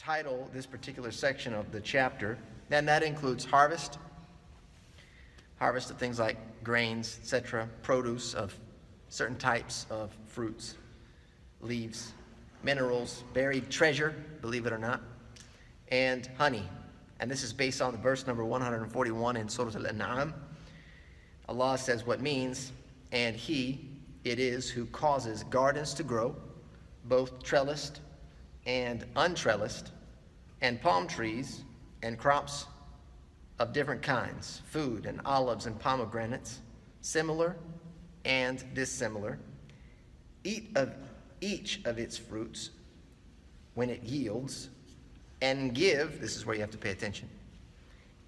title this particular section of the chapter, and that includes harvest of things like grains, etc., produce of certain types of fruits, leaves, minerals, buried treasure, believe it or not, and honey. And this is based on the verse number 141 in Surah Al-An'am. Allah says what means, and He it is who causes gardens to grow, both trellised and untrellised, and palm trees and crops of different kinds, food and olives and pomegranates, similar and dissimilar. Eat of each of its fruits when it yields, and give, this is where you have to pay attention,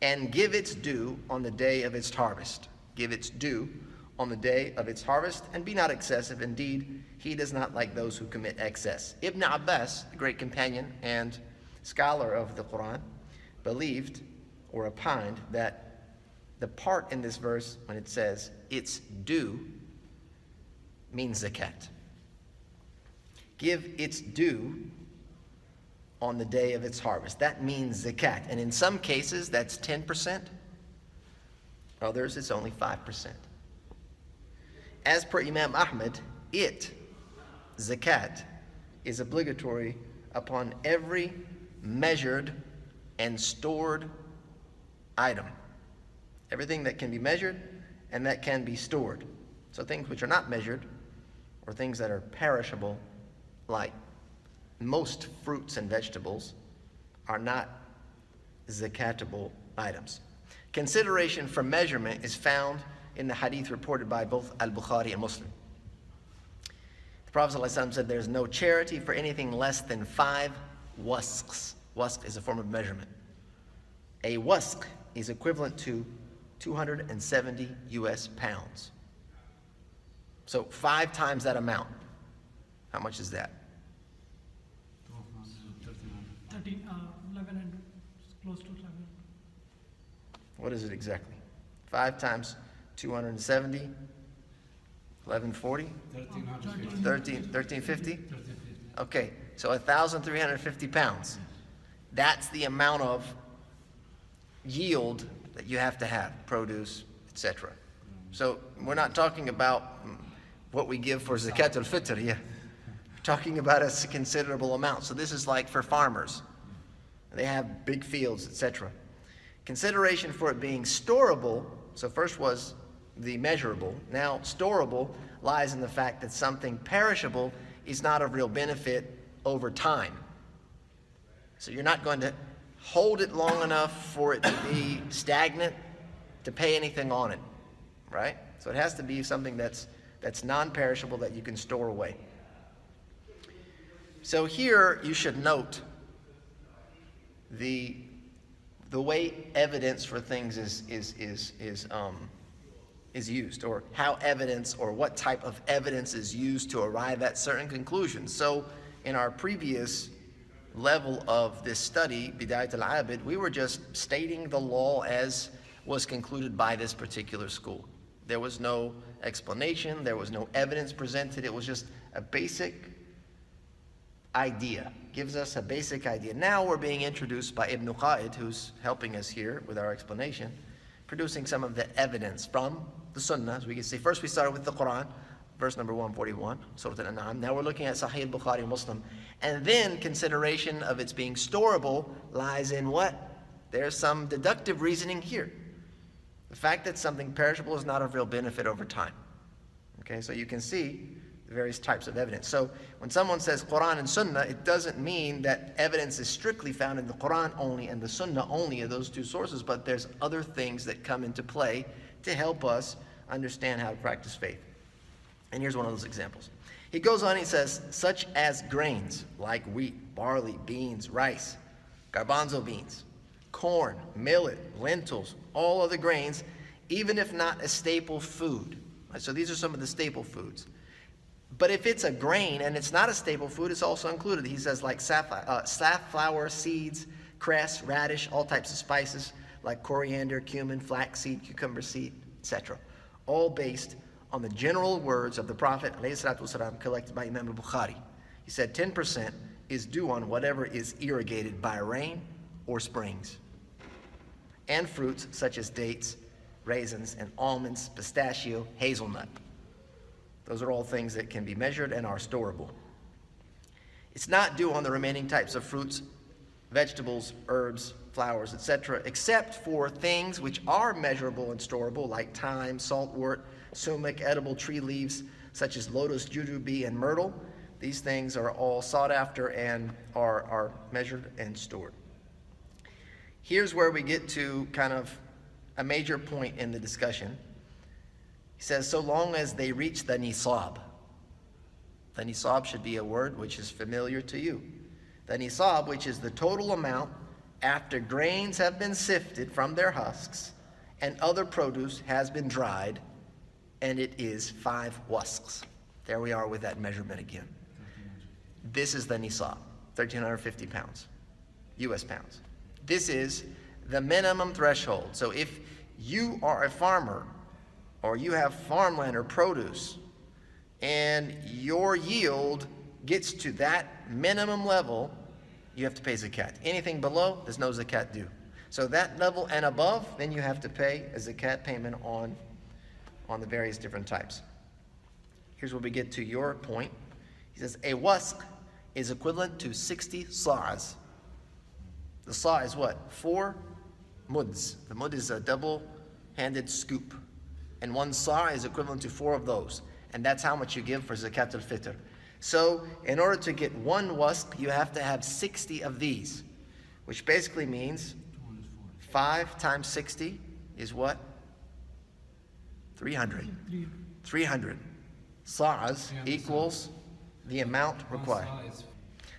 and give its due on the day of its harvest. Give its due on the day of its harvest, and be not excessive. Indeed, He does not like those who commit excess. Ibn Abbas, the great companion and scholar of the Quran, believed or opined that the part in this verse when it says its due means zakat. Give its due on the day of its harvest. That means zakat. And in some cases, that's 10%. Others, it's only 5%. As per Imam Ahmed, zakat, is obligatory upon every measured and stored item. Everything that can be measured and that can be stored. So things which are not measured, or things that are perishable, like most fruits and vegetables, are not zakatable items. Consideration for measurement is found in the hadith reported by both Al-Bukhari and Muslim. The Prophet ﷺ said there's no charity for anything less than 5 wasqs. Wasq is a form of measurement. A wasq is equivalent to 270 US pounds. So 5 times that amount. How much is that? 1,100, close to 11. What is it exactly? 5 times 270, 1140? 1350? Okay, so 1,350 pounds. That's the amount of yield that you have to have, produce, etc. So we're not talking about what we give for Zakat al-Fitr, yeah. We're talking about a considerable amount. So this is like for farmers. They have big fields, etc. Consideration for it being storable, so first was the measurable, now storable lies in the fact that something perishable is not of real benefit over time. So you're not going to hold it long enough for it to be stagnant to pay anything on it, right? So it has to be something that's non-perishable that you can store away. So here you should note the way evidence for things is used, or how evidence, or what type of evidence is used to arrive at certain conclusions. So in our previous level of this study, Bidayat al-Abid, we were just stating the law as was concluded by this particular school. There was no explanation, there was no evidence presented, it was just a basic idea. Gives us a basic idea. Now we're being introduced by Ibn Qaid, who's helping us here with our explanation, producing some of the evidence from the Sunnah. As we can see, first we started with the Quran, verse number 141, Surah Al-An'am. Now we're looking at Sahih Bukhari and Muslim. And then consideration of its being storable lies in what? There's some deductive reasoning here. The fact that something perishable is not of real benefit over time. Okay, so you can see the various types of evidence. So when someone says Quran and Sunnah, it doesn't mean that evidence is strictly found in the Quran only and the Sunnah only, of those two sources, but there's other things that come into play to help us understand how to practice faith. And here's one of those examples. He goes on, he says, such as grains like wheat, barley, beans, rice, garbanzo beans, corn, millet, lentils, all other grains, even if not a staple food. Right, so these are some of the staple foods. But if it's a grain and it's not a staple food, it's also included. He says like safflower seeds, cress, radish, all types of spices like coriander, cumin, flaxseed, cucumber seed, etc. All based on the general words of the Prophet ﷺ collected by Imam al-Bukhari. He said 10% is due on whatever is irrigated by rain or springs, and fruits such as dates, raisins, and almonds, pistachio, hazelnut. Those are all things that can be measured and are storable. It's not due on the remaining types of fruits, vegetables, herbs, flowers, etc., except for things which are measurable and storable, like thyme, saltwort, sumac, edible tree leaves, such as lotus, jujube, and myrtle. These things are all sought after and are measured and stored. Here's where we get to kind of a major point in the discussion. He says, so long as they reach the nisab. The nisab should be a word which is familiar to you. The nisab, which is the total amount after grains have been sifted from their husks and other produce has been dried, and it is 5 wasqs. There we are with that measurement again. This is the nisab, 1,350 pounds, US pounds. This is the minimum threshold. So if you are a farmer or you have farmland or produce and your yield gets to that minimum level, you have to pay zakat. Anything below, there's no zakat due. So that level and above, then you have to pay a zakat payment on the various different types. Here's where we get to your point. He says, a wasq is equivalent to 60 sa'as. The sa' is what? 4 muds. The mud is a double-handed scoop. And 1 sa' is equivalent to 4 of those. And that's how much you give for zakat al-fitr. So in order to get 1 wasq, you have to have 60 of these, which basically means 5 times 60 is what? 300. 300. Sa'as equals the amount required.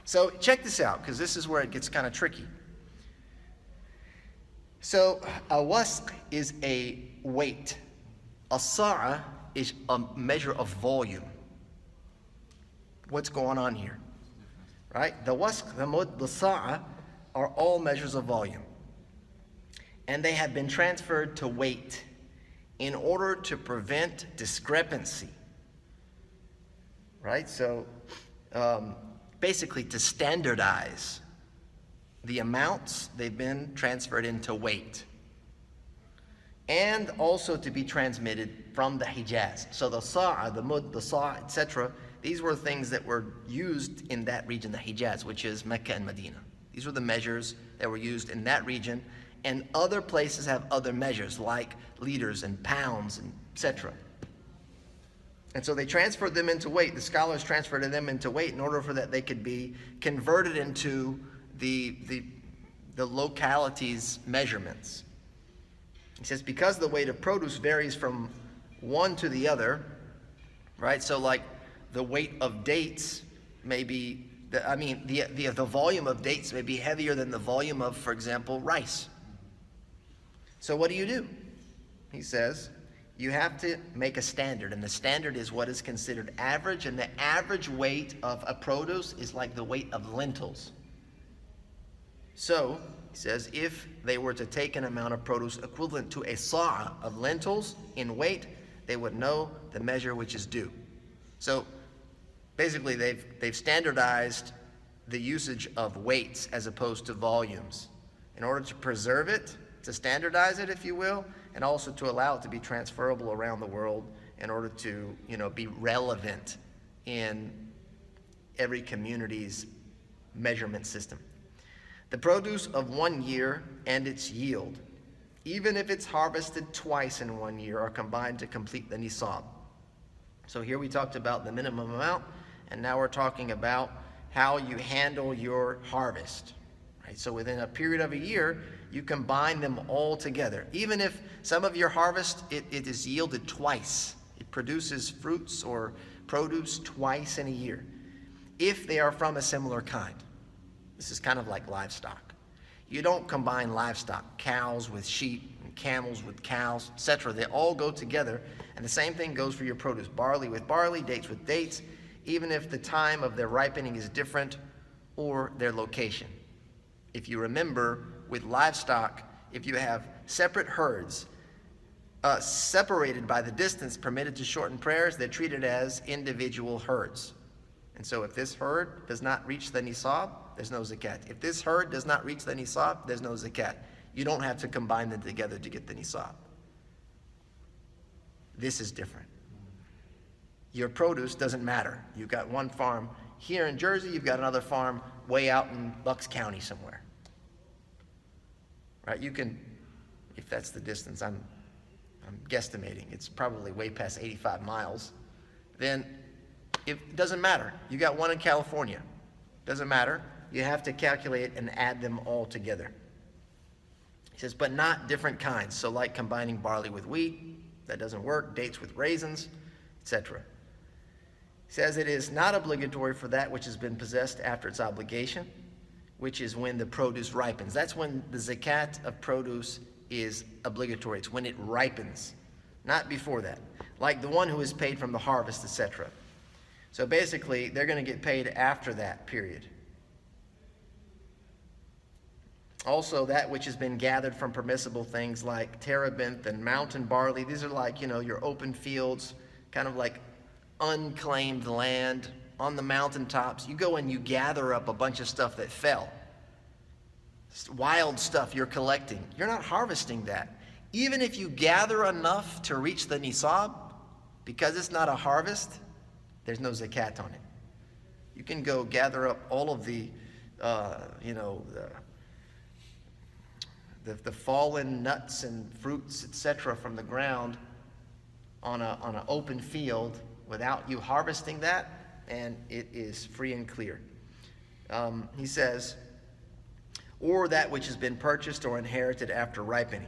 So check this out, because this is where it gets kind of tricky. So a wasq is a weight. A sa'a is a measure of volume. What's going on here? Right? The wasq, the mud, the sa'a are all measures of volume. And they have been transferred to weight in order to prevent discrepancy. Right? So basically to standardize the amounts, they've been transferred into weight. And also to be transmitted from the Hijaz. So the sa'a, the mud, the sa'a, etc., these were things that were used in that region, the Hijaz, which is Mecca and Medina. These were the measures that were used in that region. And other places have other measures, like liters and pounds, and etc. And so they transferred them into weight. The scholars transferred them into weight in order for that they could be converted into the locality's measurements. He says, because the weight of produce varies from one to the other, right? So like the weight of dates may be, the volume of dates may be heavier than the volume of, for example, rice. So what do? He says, you have to make a standard, and the standard is what is considered average, and the average weight of a produce is like the weight of lentils. So, he says, if they were to take an amount of produce equivalent to a sa' of lentils in weight, they would know the measure which is due. So, basically, they've standardized the usage of weights as opposed to volumes in order to preserve it, to standardize it, if you will, and also to allow it to be transferable around the world in order to, be relevant in every community's measurement system. The produce of 1 year and its yield, even if it's harvested twice in 1 year, are combined to complete the nisab. So here we talked about the minimum amount, and now we're talking about how you handle your harvest. Right? So within a period of a year, you combine them all together. Even if some of your harvest, it is yielded twice. It produces fruits or produce twice in a year, if they are from a similar kind. This is kind of like livestock. You don't combine livestock, cows with sheep, and camels with cows, etc. They all go together, and the same thing goes for your produce. Barley with barley, dates with dates, even if the time of their ripening is different or their location. If you remember, with livestock, if you have separate herds, separated by the distance permitted to shorten prayers, they're treated as individual herds. And so if this herd does not reach the nisab, there's no zakat. If this herd does not reach the nisab, there's no zakat. You don't have to combine them together to get the nisab. This is different. Your produce doesn't matter. You've got one farm here in Jersey, you've got another farm way out in Bucks County somewhere. Right? You can, if that's the distance, I'm guesstimating, it's probably way past 85 miles, then it doesn't matter. You got one in California. Doesn't matter. You have to calculate and add them all together. He says, but not different kinds. So like combining barley with wheat, that doesn't work. Dates with raisins, etc. He says it is not obligatory for that which has been possessed after its obligation, which is when the produce ripens. That's when the zakat of produce is obligatory. It's when it ripens, not before that. Like the one who is paid from the harvest, etc. So basically, they're going to get paid after that period. Also, that which has been gathered from permissible things like terebinth and mountain barley. These are like, your open fields, kind of like unclaimed land on the mountaintops. You go and you gather up a bunch of stuff that fell. Wild stuff you're collecting. You're not harvesting that. Even if you gather enough to reach the nisab, because it's not a harvest, there's no zakat on it. You can go gather up all of the fallen nuts and fruits, etc., from the ground on an open field without you harvesting that, and it is free and clear. He says, or that which has been purchased or inherited after ripening.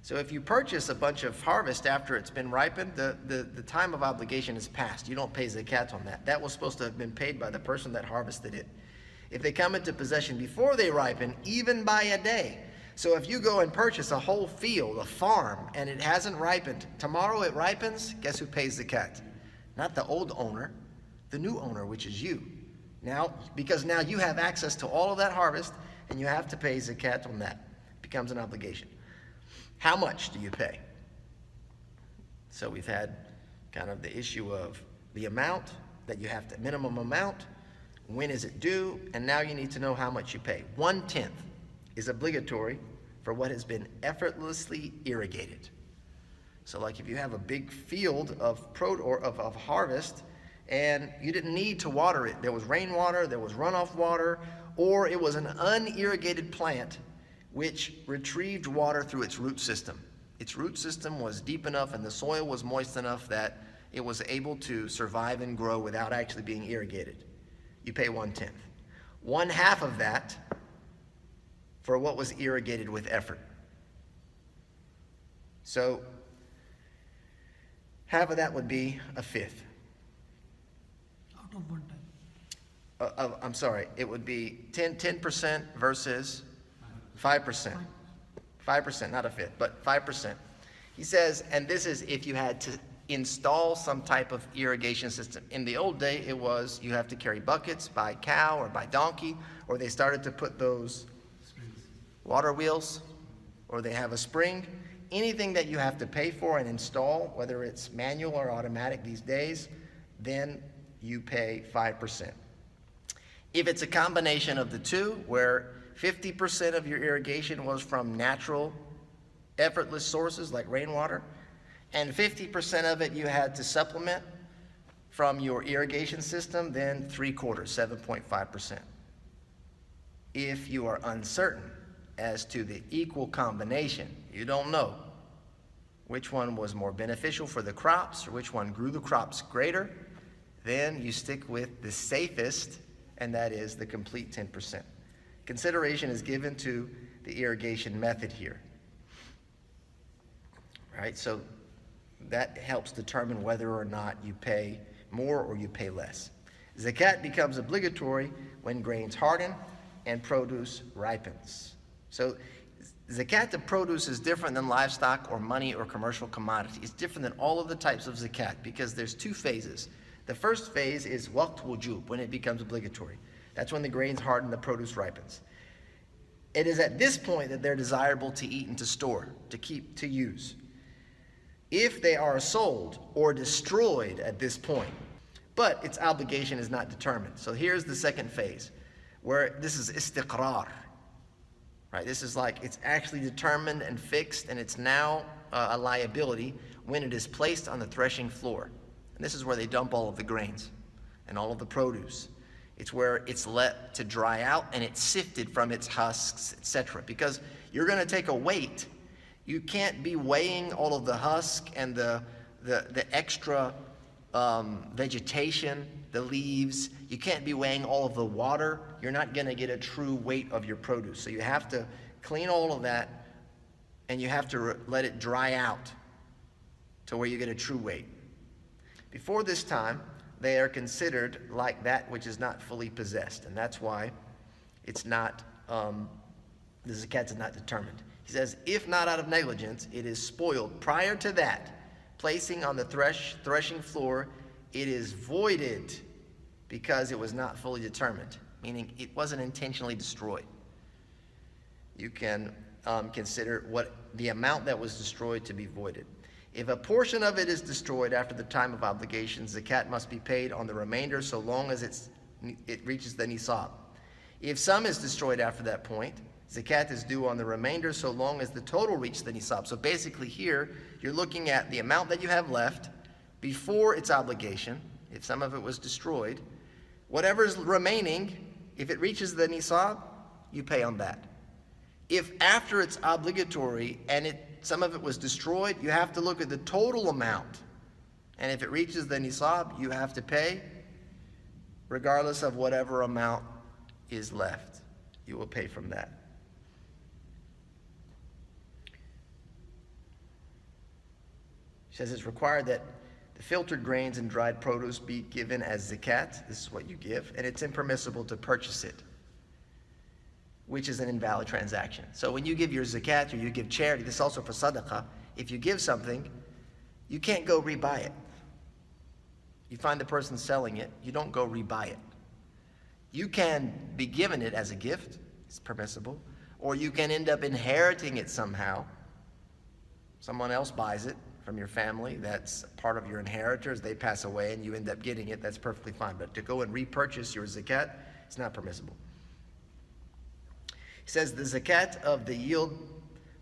So if you purchase a bunch of harvest after it's been ripened, the time of obligation is past. You don't pay zakat on that. That was supposed to have been paid by the person that harvested it. If they come into possession before they ripen, even by a day. So if you go and purchase a whole field, a farm, and it hasn't ripened, tomorrow it ripens, guess who pays zakat? Not the old owner, the new owner, which is you. Now, because now you have access to all of that harvest, and you have to pay zakat on that. It becomes an obligation. How much do you pay? So we've had kind of the issue of the amount that you have to, minimum amount, when is it due, and now you need to know how much you pay. 1/10 is obligatory for what has been effortlessly irrigated. So like if you have a big field of harvest and you didn't need to water it, there was rainwater, there was runoff water, or it was an unirrigated plant which retrieved water through its root system. Its root system was deep enough and the soil was moist enough that it was able to survive and grow without actually being irrigated. You pay 1/10. 1/2 of that for what was irrigated with effort. So half of that would be 1/5. Out of 1 time. I'm sorry, it would be 10% versus 5%. 5%, not 1/5, but 5%. He says, and this is if you had to install some type of irrigation system. In the old day, it was you have to carry buckets by cow or by donkey, or they started to put those water wheels, or they have a spring. Anything that you have to pay for and install, whether it's manual or automatic these days, then you pay 5%. If it's a combination of the two, where 50% of your irrigation was from natural, effortless sources like rainwater, and 50% of it you had to supplement from your irrigation system, then 3/4, 7.5%. If you are uncertain as to the equal combination, you don't know which one was more beneficial for the crops or which one grew the crops greater, then you stick with the safest, and that is the complete 10%. Consideration is given to the irrigation method here. Right? So that helps determine whether or not you pay more or you pay less. Zakat becomes obligatory when grains harden and produce ripens. So zakat of produce is different than livestock or money or commercial commodity. It's different than all of the types of zakat because there's two phases. The first phase is waqt wujub, when it becomes obligatory. That's when the grains harden, the produce ripens. It is at this point that they're desirable to eat and to store, to keep, to use. If they are sold or destroyed at this point, but its obligation is not determined. So here's the second phase, where this is istiqrar, right? This is like it's actually determined and fixed, and it's now a liability when it is placed on the threshing floor. And this is where they dump all of the grains and all of the produce. It's where it's let to dry out and it's sifted from its husks, etc. Because you're going to take a weight. You can't be weighing all of the husk and the extra vegetation, the leaves. You can't be weighing all of the water. You're not going to get a true weight of your produce. So you have to clean all of that, and you have to let it dry out to where you get a true weight. Before this time, they are considered like that which is not fully possessed, and that's why it's not, the zakat is not determined. He says, if not out of negligence, it is spoiled. Prior to that, placing on the threshing floor, it is voided because it was not fully determined, meaning it wasn't intentionally destroyed. You can consider what the amount that was destroyed to be voided. If a portion of it is destroyed after the time of obligation, zakat must be paid on the remainder so long as it reaches the nisab. If some is destroyed after that point, zakat is due on the remainder so long as the total reaches the nisab. So basically here, you're looking at the amount that you have left before its obligation. If some of it was destroyed, whatever's remaining, if it reaches the nisab, you pay on that. If after it's obligatory and some of it was destroyed, you have to look at the total amount. And if it reaches the nisab, you have to pay regardless of whatever amount is left. You will pay from that. He says it's required that the filtered grains and dried produce be given as zakat. This is what you give. And it's impermissible to purchase it, which is an invalid transaction. So when you give your zakat or you give charity, this is also for sadaqah, if you give something, you can't go rebuy it. You find the person selling it, you don't go rebuy it. You can be given it as a gift, it's permissible, or you can end up inheriting it somehow. Someone else buys it from your family, that's part of your inheritors, they pass away and you end up getting it, that's perfectly fine. But to go and repurchase your zakat, it's not permissible. He says the zakat of the yield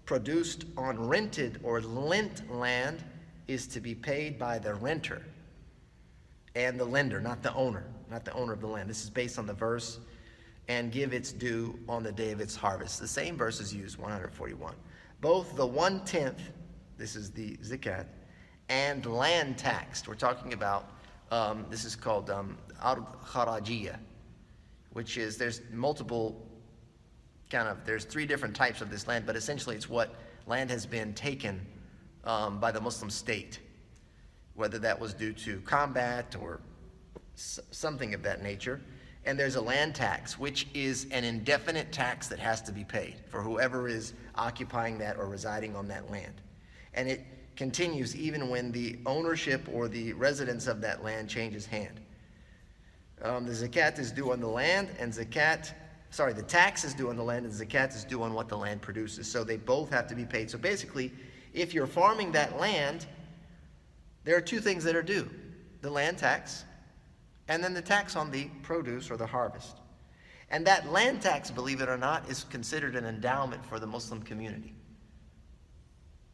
produced on rented or lent land is to be paid by the renter and the lender, not the owner of the land. This is based on the verse, and give its due on the day of its harvest. The same verse is used, 141. Both the 1/10, this is the zakat, and land taxed. We're talking about, this is called al-kharajiyya, which is, there's multiple there's three different types of this land, but essentially it's what land has been taken by the Muslim state, whether that was due to combat or something of that nature. And there's a land tax, which is an indefinite tax that has to be paid for whoever is occupying that or residing on that land. And it continues even when the ownership or the residence of that land changes hand. The zakat is due on the land, and the tax is due on the land, and zakat is due on what the land produces. So they both have to be paid. So basically, if you're farming that land, there are two things that are due: the land tax, and then the tax on the produce or the harvest. And that land tax, believe it or not, is considered an endowment for the Muslim community.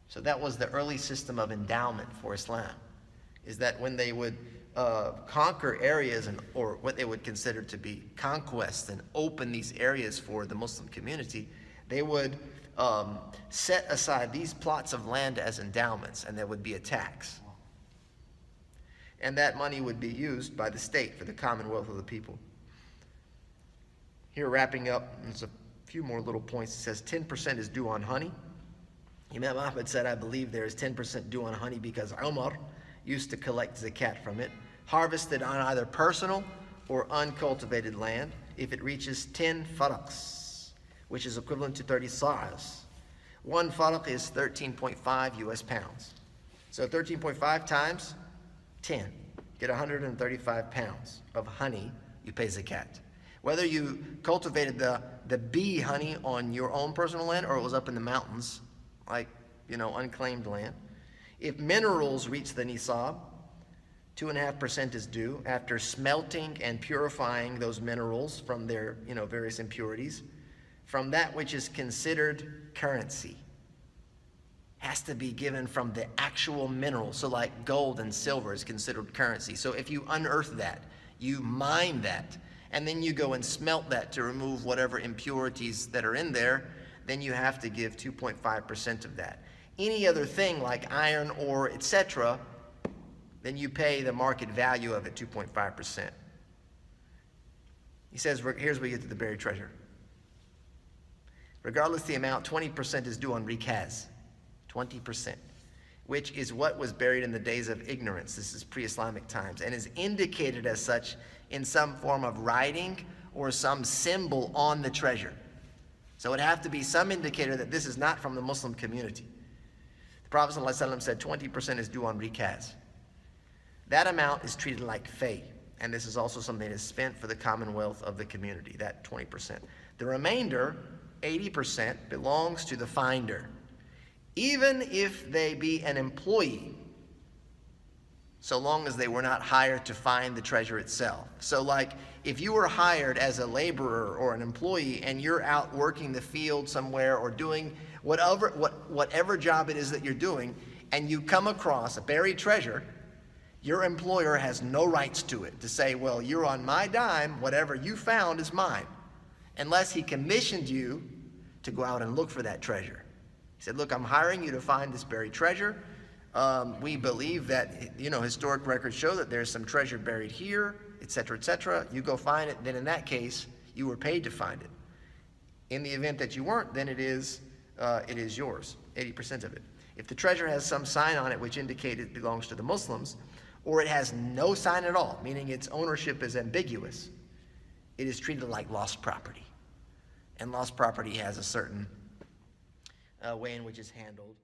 So that was the early system of endowment for Islam, is that when they would conquer areas or what they would consider to be conquest and open these areas for the Muslim community, they would set aside these plots of land as endowments, and there would be a tax. And that money would be used by the state for the commonwealth of the people. Here, wrapping up, there's a few more little points. It says 10% is due on honey. Imam Ahmad said, I believe there is 10% due on honey because Umar used to collect zakat from it, harvested on either personal or uncultivated land, if it reaches 10 faraqs, which is equivalent to 30 sa'as. One faraq is 13.5 US pounds. So 13.5 times 10, get 135 pounds of honey, you pay zakat. Whether you cultivated the bee honey on your own personal land or it was up in the mountains, like, unclaimed land. If minerals reach the nisab, 2.5% is due after smelting and purifying those minerals from their, various impurities, from that which is considered currency. Has to be given from the actual mineral. So like gold and silver is considered currency. So if you unearth that, you mine that, and then you go and smelt that to remove whatever impurities that are in there, then you have to give 2.5% of that. Any other thing like iron, ore, etc., then you pay the market value of it, 2.5%. He says, here's where we get to the buried treasure. Regardless of the amount, 20% is due on rikaz. 20%, which is what was buried in the days of ignorance. This is pre-Islamic times, and is indicated as such in some form of writing or some symbol on the treasure. So it would have to be some indicator that this is not from the Muslim community. The Prophet ﷺ said 20% is due on rikaz. That amount is treated like fay, and this is also something that is spent for the commonwealth of the community, that 20%. The remainder, 80%, belongs to the finder, even if they be an employee, so long as they were not hired to find the treasure itself. So like, if you were hired as a laborer or an employee and you're out working the field somewhere or doing whatever job it is that you're doing, and you come across a buried treasure, your employer has no rights to it, to say, well, you're on my dime, whatever you found is mine, unless he commissioned you to go out and look for that treasure. He said, look, I'm hiring you to find this buried treasure. We believe that, historic records show that there's some treasure buried here, etc., etc. You go find it, then in that case, you were paid to find it. In the event that you weren't, then it is yours, 80% of it. If the treasure has some sign on it which indicates it belongs to the Muslims, or it has no sign at all, meaning its ownership is ambiguous, it is treated like lost property. And lost property has a certain way in which it's handled.